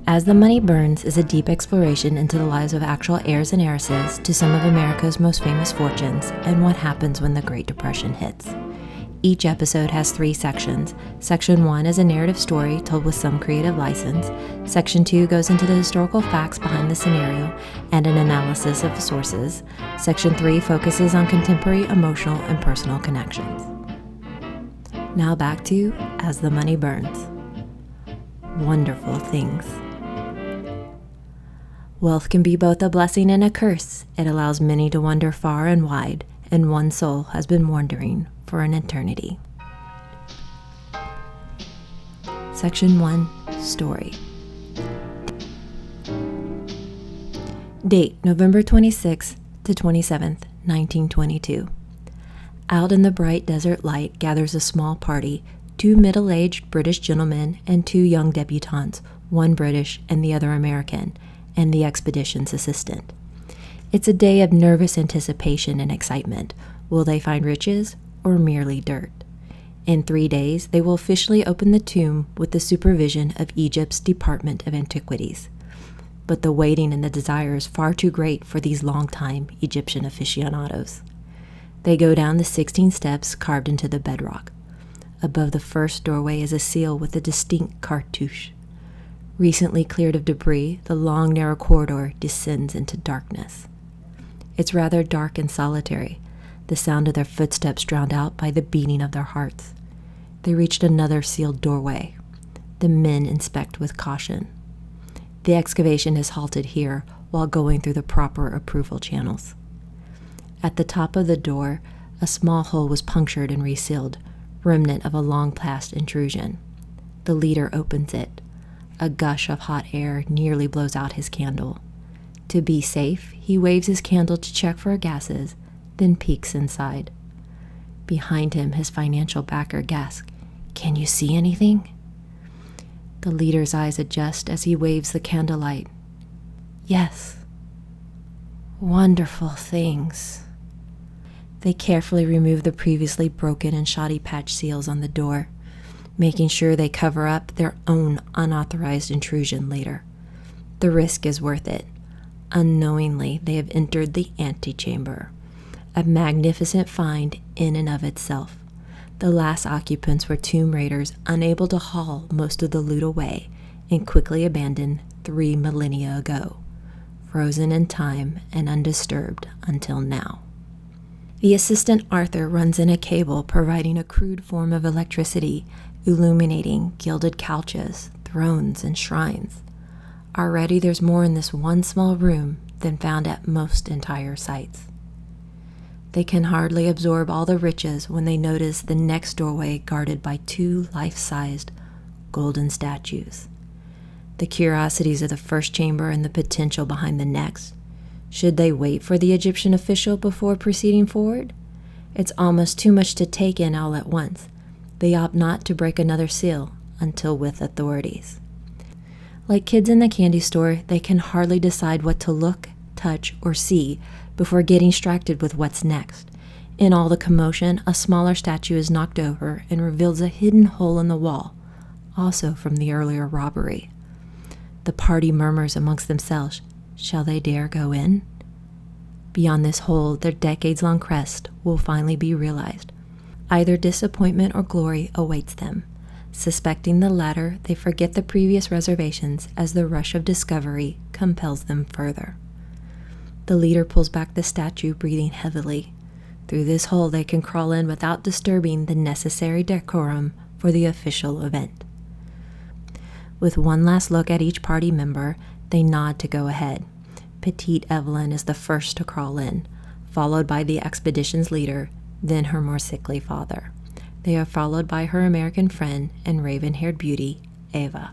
As the Money Burns is a deep exploration into the lives of actual heirs and heiresses to some of America's most famous fortunes and what happens when the Great Depression hits. Each episode has 3 sections. Section 1 is a narrative story told with some creative license. Section 2 goes into the historical facts behind the scenario and an analysis of sources. Section 3 focuses on contemporary emotional and personal connections. Now back to As the Money Burns. Wonderful things. Wealth can be both a blessing and a curse. It allows many to wander far and wide, and one soul has been wandering for an eternity. Section 1, Story. Date, November 26th to 27th, 1922. Out in the bright desert light gathers a small party, 2 middle-aged British gentlemen and 2 young debutantes, one British and the other American, and the expedition's assistant. It's a day of nervous anticipation and excitement. Will they find riches or merely dirt? In 3 days, they will officially open the tomb with the supervision of Egypt's Department of Antiquities. But the waiting and the desire is far too great for these long-time Egyptian aficionados. They go down the 16 steps carved into the bedrock. Above the first doorway is a seal with a distinct cartouche. Recently cleared of debris, the long, narrow corridor descends into darkness. It's rather dark and solitary, the sound of their footsteps drowned out by the beating of their hearts. They reached another sealed doorway. The men inspect with caution. The excavation has halted here while going through the proper approval channels. At the top of the door, a small hole was punctured and resealed, remnant of a long-past intrusion. The leader opens it. A gush of hot air nearly blows out his candle. To be safe, he waves his candle to check for gases, then peeks inside. Behind him, his financial backer gasps, "Can you see anything?" The leader's eyes adjust as he waves the candlelight. "Yes. Wonderful things." They carefully remove the previously broken and shoddy patch seals on the door, making sure they cover up their own unauthorized intrusion later. The risk is worth it. Unknowingly, they have entered the antechamber, a magnificent find in and of itself. The last occupants were tomb raiders unable to haul most of the loot away and quickly abandoned 3 millennia ago, frozen in time and undisturbed until now. The assistant Arthur runs in a cable providing a crude form of electricity, illuminating gilded couches, thrones, and shrines. Already there's more in this one small room than found at most entire sites. They can hardly absorb all the riches when they notice the next doorway guarded by 2 life-sized golden statues. The curiosities of the first chamber and the potential behind the next. Should they wait for the Egyptian official before proceeding forward? It's almost too much to take in all at once. They opt not to break another seal until with authorities. Like kids in the candy store, they can hardly decide what to look, touch, or see before getting distracted with what's next. In all the commotion, a smaller statue is knocked over and reveals a hidden hole in the wall, also from the earlier robbery. The party murmurs amongst themselves, shall they dare go in? Beyond this hole, their decades-long quest will finally be realized. Either disappointment or glory awaits them. Suspecting the latter, they forget the previous reservations as the rush of discovery compels them further. The leader pulls back the statue, breathing heavily. Through this hole they can crawl in without disturbing the necessary decorum for the official event. With one last look at each party member, they nod to go ahead. Petite Evelyn is the first to crawl in, followed by the expedition's leader, then her more sickly father. They are followed by her American friend and raven-haired beauty, Ava.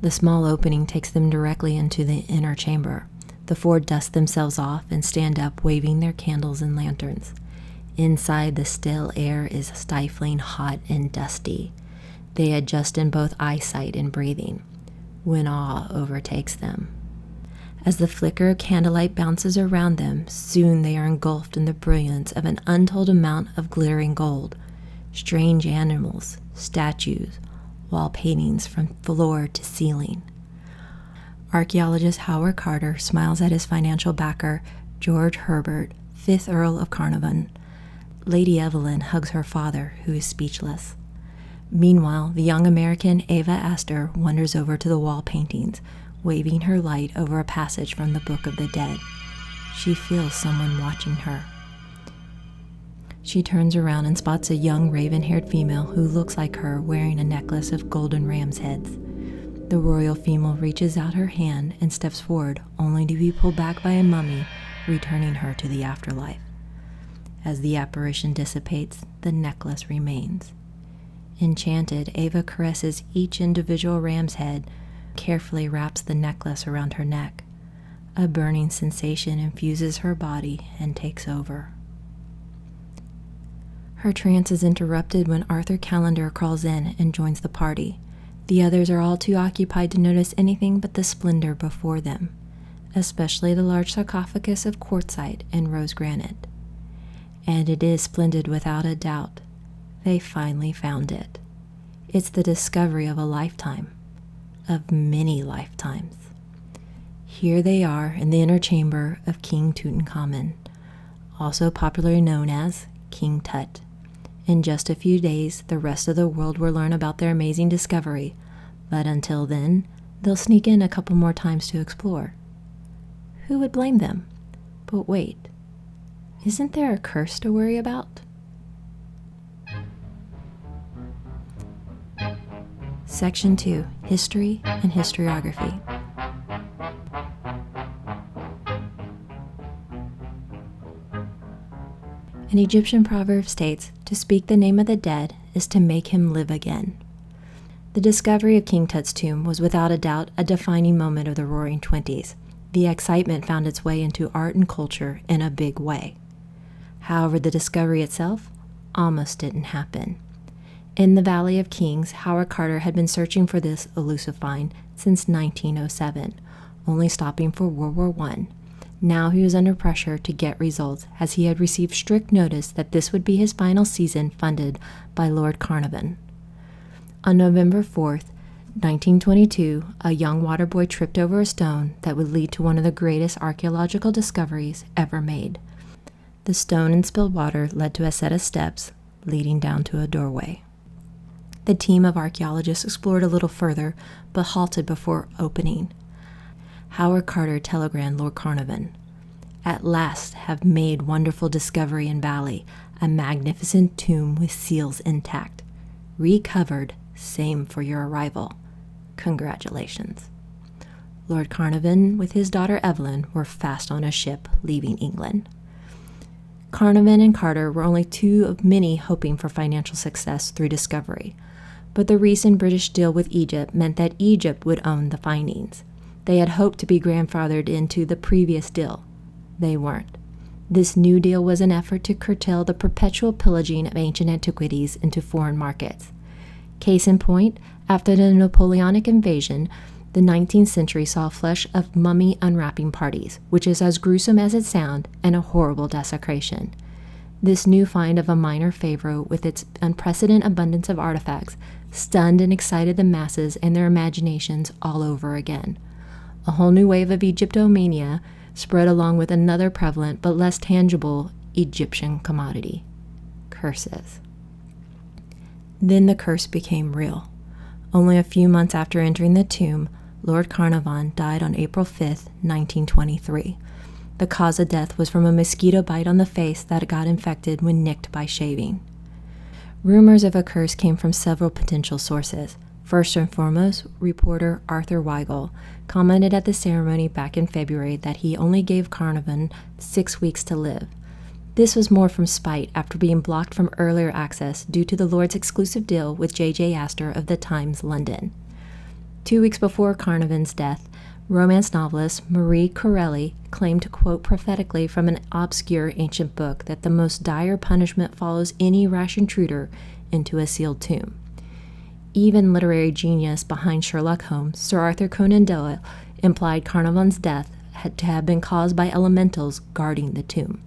The small opening takes them directly into the inner chamber. The 4 dust themselves off and stand up, waving their candles and lanterns. Inside, the still air is stifling hot and dusty. They adjust in both eyesight and breathing, when awe overtakes them. As the flicker of candlelight bounces around them, soon they are engulfed in the brilliance of an untold amount of glittering gold, strange animals, statues, wall paintings from floor to ceiling. Archaeologist Howard Carter smiles at his financial backer, George Herbert, 5th Earl of Carnarvon. Lady Evelyn hugs her father, who is speechless. Meanwhile, the young American Ava Astor wanders over to the wall paintings, waving her light over a passage from the Book of the Dead. She feels someone watching her. She turns around and spots a young raven-haired female who looks like her wearing a necklace of golden ram's heads. The royal female reaches out her hand and steps forward, only to be pulled back by a mummy, returning her to the afterlife. As the apparition dissipates, the necklace remains. Enchanted, Ava caresses each individual ram's head, carefully wraps the necklace around her neck. A burning sensation infuses her body and takes over. Her trance is interrupted when Arthur Callender crawls in and joins the party. The others are all too occupied to notice anything but the splendor before them, especially the large sarcophagus of quartzite and rose granite. And it is splendid without a doubt. They finally found it. It's the discovery of a lifetime, of many lifetimes. Here they are in the inner chamber of King Tutankhamun, also popularly known as King Tut. In just a few days, the rest of the world will learn about their amazing discovery, but until then, they'll sneak in a couple more times to explore. Who would blame them? But wait, isn't there a curse to worry about? Section 2, History and Historiography. An Egyptian proverb states, "To speak the name of the dead is to make him live again." The discovery of King Tut's tomb was without a doubt a defining moment of the Roaring Twenties. The excitement found its way into art and culture in a big way. However, the discovery itself almost didn't happen. In the Valley of Kings, Howard Carter had been searching for this elusive find since 1907, only stopping for World War I. Now he was under pressure to get results, as he had received strict notice that this would be his final season funded by Lord Carnarvon. On November 4th, 1922, a young water boy tripped over a stone that would lead to one of the greatest archaeological discoveries ever made. The stone and spilled water led to a set of steps leading down to a doorway. The team of archaeologists explored a little further, but halted before opening. Howard Carter telegrammed Lord Carnarvon, "At last have made wonderful discovery in valley, a magnificent tomb with seals intact. Recovered, same for your arrival. Congratulations." Lord Carnarvon, with his daughter Evelyn, were fast on a ship leaving England. Carnarvon and Carter were only two of many hoping for financial success through discovery, but the recent British deal with Egypt meant that Egypt would own the findings. They had hoped to be grandfathered into the previous deal. They weren't. This new deal was an effort to curtail the perpetual pillaging of ancient antiquities into foreign markets. Case in point, after the Napoleonic invasion, the 19th century saw a flush of mummy unwrapping parties, which is as gruesome as it sounds and a horrible desecration. This new find of a minor pharaoh with its unprecedented abundance of artifacts stunned and excited the masses and their imaginations all over again. A whole new wave of Egyptomania spread along with another prevalent but less tangible Egyptian commodity: curses. Then the curse became real. Only a few months after entering the tomb, Lord Carnarvon died on April 5, 1923. The cause of death was from a mosquito bite on the face that got infected when nicked by shaving. Rumors of a curse came from several potential sources. First and foremost, reporter Arthur Weigel commented at the ceremony back in February that he only gave Carnarvon 6 weeks to live. This was more from spite after being blocked from earlier access due to the Lord's exclusive deal with J.J. Astor of the Times London. 2 weeks before Carnarvon's death, romance novelist Marie Corelli claimed to quote prophetically from an obscure ancient book that the most dire punishment follows any rash intruder into a sealed tomb. Even literary genius behind Sherlock Holmes, Sir Arthur Conan Doyle, implied Carnarvon's death had to have been caused by elementals guarding the tomb.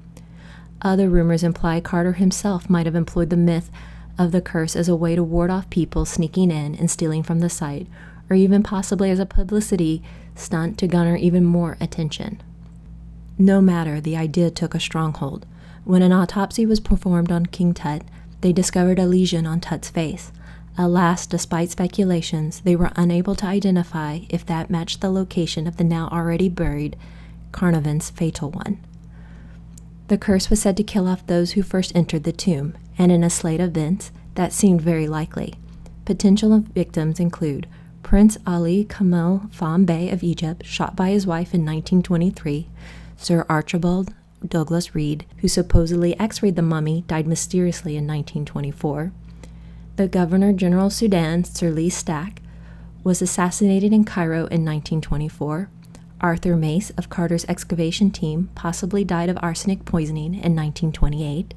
Other rumors imply Carter himself might have employed the myth of the curse as a way to ward off people sneaking in and stealing from the site, or even possibly as a publicity stunt to garner even more attention. No matter, the idea took a stronghold. When an autopsy was performed on King Tut, they discovered a lesion on Tut's face. Alas, despite speculations, they were unable to identify if that matched the location of the now already buried Carnarvon's fatal one. The curse was said to kill off those who first entered the tomb, and in a slate of events, that seemed very likely. Potential victims include Prince Ali Kamel Fahm Bey of Egypt, shot by his wife in 1923, Sir Archibald Douglas Reed, who supposedly x-rayed the mummy, died mysteriously in 1924, the Governor-General of Sudan, Sir Lee Stack, was assassinated in Cairo in 1924. Arthur Mace of Carter's excavation team possibly died of arsenic poisoning in 1928.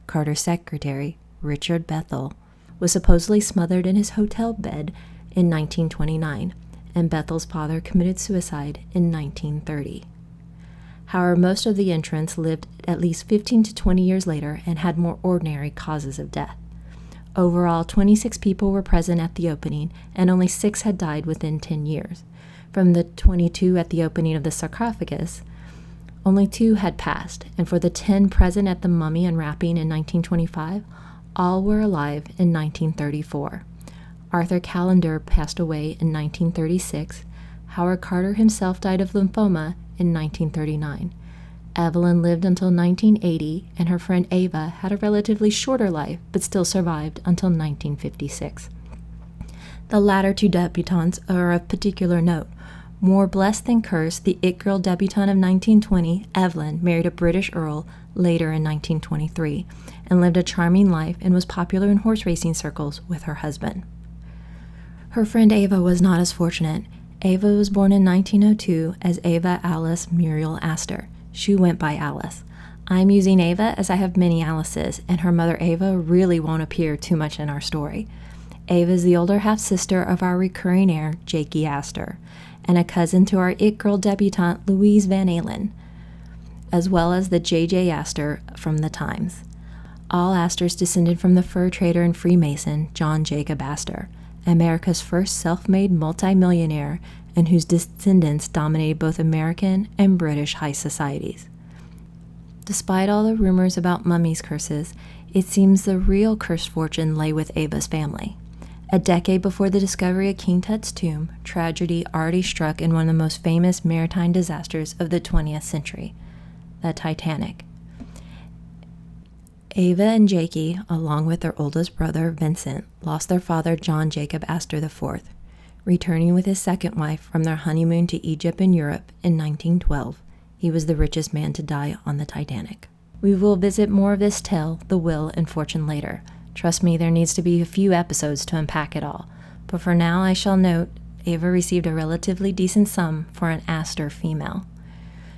Carter's secretary, Richard Bethel, was supposedly smothered in his hotel bed in 1929, and Bethel's father committed suicide in 1930. However, most of the entrants lived at least 15 to 20 years later and had more ordinary causes of death. Overall, 26 people were present at the opening, and only 6 had died within 10 years. From the 22 at the opening of the sarcophagus, only 2 had passed, and for the 10 present at the mummy unwrapping in 1925, all were alive in 1934. Arthur Callender passed away in 1936. Howard Carter himself died of lymphoma in 1939. Evelyn lived until 1980, and her friend Ava had a relatively shorter life, but still survived until 1956. The latter 2 debutantes are of particular note. More blessed than cursed, the It Girl debutante of 1920, Evelyn, married a British earl later in 1923, and lived a charming life and was popular in horse racing circles with her husband. Her friend Ava was not as fortunate. Ava was born in 1902 as Ava Alice Muriel Astor. She went by Alice. I'm using Ava as I have many Alices, and her mother Ava really won't appear too much in our story. Ava is the older half-sister of our recurring heir, Jakey Astor, and a cousin to our It Girl debutante, Louise Van Allen, as well as the J.J. Astor from the Times. All Astors descended from the fur trader and Freemason, John Jacob Astor, America's first self-made multimillionaire, and whose descendants dominated both American and British high societies. Despite all the rumors about mummies' curses, it seems the real cursed fortune lay with Ava's family. A decade before the discovery of King Tut's tomb, tragedy already struck in one of the most famous maritime disasters of the 20th century, the Titanic. Ava and Jakey, along with their oldest brother, Vincent, lost their father, John Jacob Astor IV. Returning with his second wife from their honeymoon to Egypt and Europe in 1912, he was the richest man to die on the Titanic. We will visit more of this tale, the will, and fortune later. Trust me, there needs to be a few episodes to unpack it all. But for now, I shall note, Ava received a relatively decent sum for an Astor female.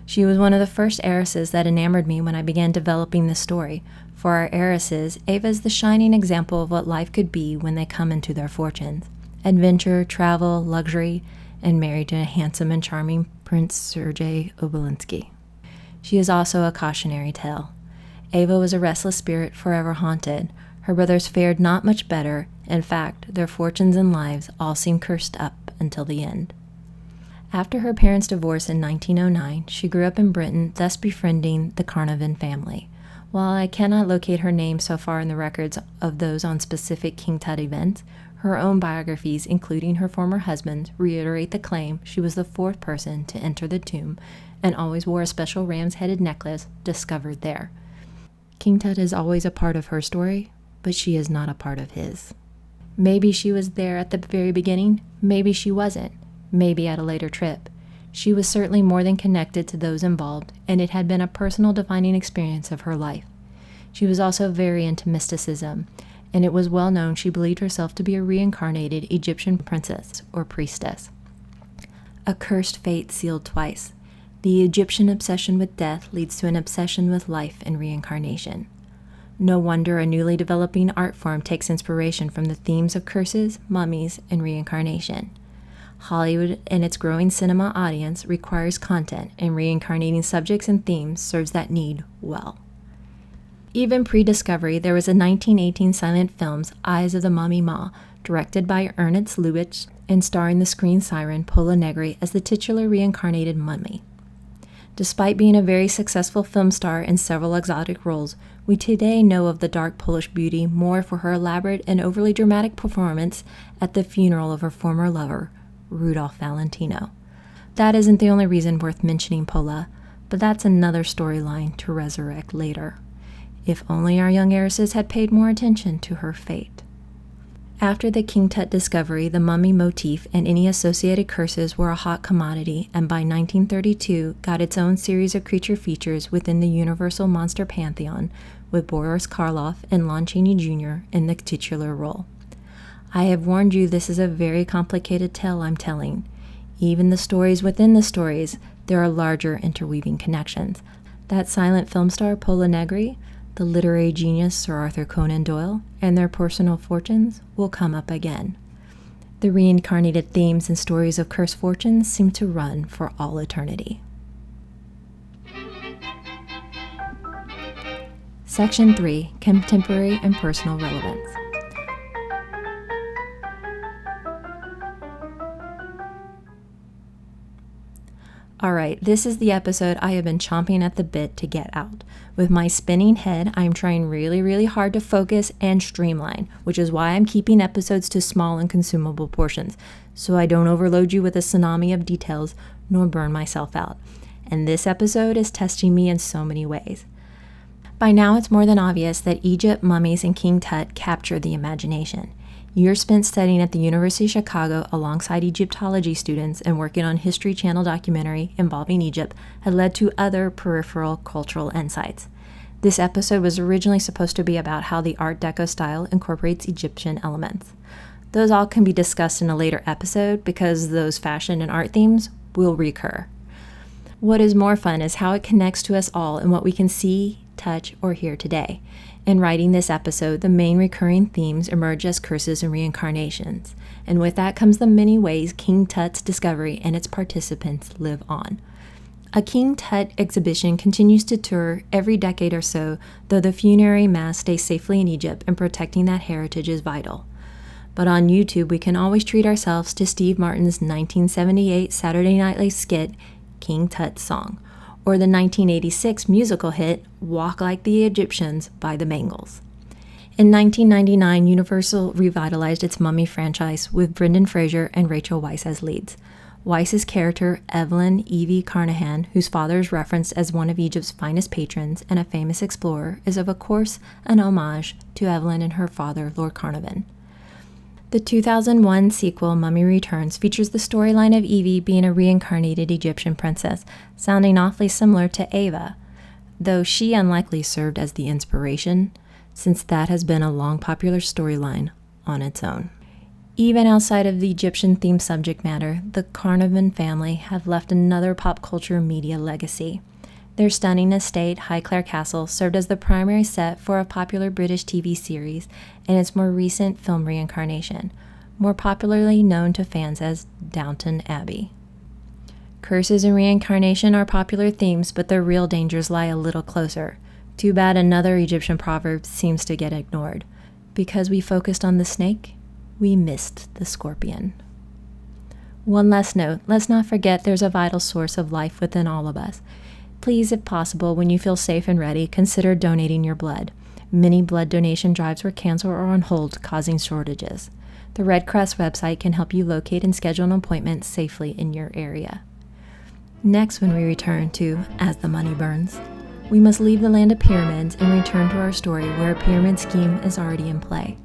She was one of the first heiresses that enamored me when I began developing this story. For our heiresses, Ava is the shining example of what life could be when they come into their fortunes. Adventure, travel, luxury, and married to a handsome and charming Prince Sergei Obolenski. She is also a cautionary tale. Ava was a restless spirit forever haunted. Her brothers fared not much better. In fact, their fortunes and lives all seemed cursed up until the end. After her parents' divorce in 1909, she grew up in Britain, thus befriending the Carnarvon family. While I cannot locate her name so far in the records of those on specific King Tut events, her own biographies, including her former husband's, reiterate the claim she was the 4th person to enter the tomb and always wore a special ram's-headed necklace discovered there. King Tut is always a part of her story, but she is not a part of his. Maybe she was there at the very beginning, maybe she wasn't, maybe at a later trip. She was certainly more than connected to those involved, and it had been a personal defining experience of her life. She was also very into mysticism, and it was well known she believed herself to be a reincarnated Egyptian princess or priestess. A cursed fate sealed twice. The Egyptian obsession with death leads to an obsession with life and reincarnation. No wonder a newly developing art form takes inspiration from the themes of curses, mummies, and reincarnation. Hollywood and its growing cinema audience requires content, and reincarnating subjects and themes serves that need well. Even pre-discovery, there was a 1918 silent film, Eyes of the Mummy Ma, directed by Ernest Lubitsch, and starring the screen siren Pola Negri as the titular reincarnated mummy. Despite being a very successful film star in several exotic roles, we today know of the dark Polish beauty more for her elaborate and overly dramatic performance at the funeral of her former lover, Rudolph Valentino. That isn't the only reason worth mentioning Pola, but that's another storyline to resurrect later. If only our young heiresses had paid more attention to her fate. After the King Tut discovery, the mummy motif and any associated curses were a hot commodity, and by 1932 got its own series of creature features within the Universal Monster Pantheon, with Boris Karloff and Lon Chaney Jr. in the titular role. I have warned you this is a very complicated tale I'm telling. Even the stories within the stories, there are larger interweaving connections. That silent film star Pola Negri, the literary genius Sir Arthur Conan Doyle, and their personal fortunes will come up again. The reincarnated themes and stories of cursed fortunes seem to run for all eternity. Section 3. Contemporary and Personal Relevance. Alright, this is the episode I have been chomping at the bit to get out. With my spinning head, I am trying really hard to focus and streamline, which is why I'm keeping episodes to small and consumable portions, so I don't overload you with a tsunami of details nor burn myself out. And this episode is testing me in so many ways. By now, it's more than obvious that Egypt, mummies, and King Tut capture the imagination. Years spent studying at the University of Chicago alongside Egyptology students and working on History Channel documentary involving Egypt had led to other peripheral cultural insights. This episode was originally supposed to be about how the Art Deco style incorporates Egyptian elements. Those all can be discussed in a later episode because those fashion and art themes will recur. What is more fun is how it connects to us all and what we can see, touch, or hear today. In writing this episode, the main recurring themes emerge as curses and reincarnations, and with that comes the many ways King Tut's discovery and its participants live on. A King Tut exhibition continues to tour every decade or so, though the funerary mass stays safely in Egypt, and protecting that heritage is vital. But on YouTube, we can always treat ourselves to Steve Martin's 1978 Saturday Night Live skit, King Tut's Song, or the 1986 musical hit Walk Like the Egyptians by the Bangles. In 1999, Universal revitalized its Mummy franchise with Brendan Fraser and Rachel Weisz as leads. Weisz's character, Evelyn Carnarvon, whose father is referenced as one of Egypt's finest patrons and a famous explorer, is of course an homage to Evelyn and her father, Lord Carnarvon. The 2001 sequel, Mummy Returns, features the storyline of Evie being a reincarnated Egyptian princess, sounding awfully similar to Ava, though she unlikely served as the inspiration, since that has been a long popular storyline on its own. Even outside of the Egyptian-themed subject matter, the Carnarvon family have left another pop culture media legacy. Their stunning estate, Highclere Castle, served as the primary set for a popular British TV series and its more recent film reincarnation, more popularly known to fans as Downton Abbey. Curses and reincarnation are popular themes, but their real dangers lie a little closer. Too bad another Egyptian proverb seems to get ignored. Because we focused on the snake, we missed the scorpion. One last note, let's not forget there's a vital source of life within all of us. Please, if possible, when you feel safe and ready, consider donating your blood. Many blood donation drives were canceled or on hold, causing shortages. The Red Cross website can help you locate and schedule an appointment safely in your area. Next, when we return to As the Money Burns, we must leave the land of pyramids and return to our story where a pyramid scheme is already in play.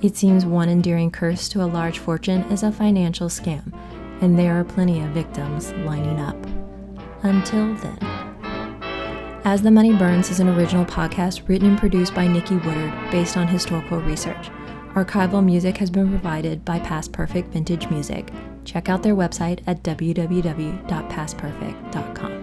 It seems one enduring curse to a large fortune is a financial scam, and there are plenty of victims lining up. Until then. As the Money Burns is an original podcast written and produced by Nikki Woodard based on historical research. Archival music has been provided by Past Perfect Vintage Music. Check out their website at www.pastperfect.com.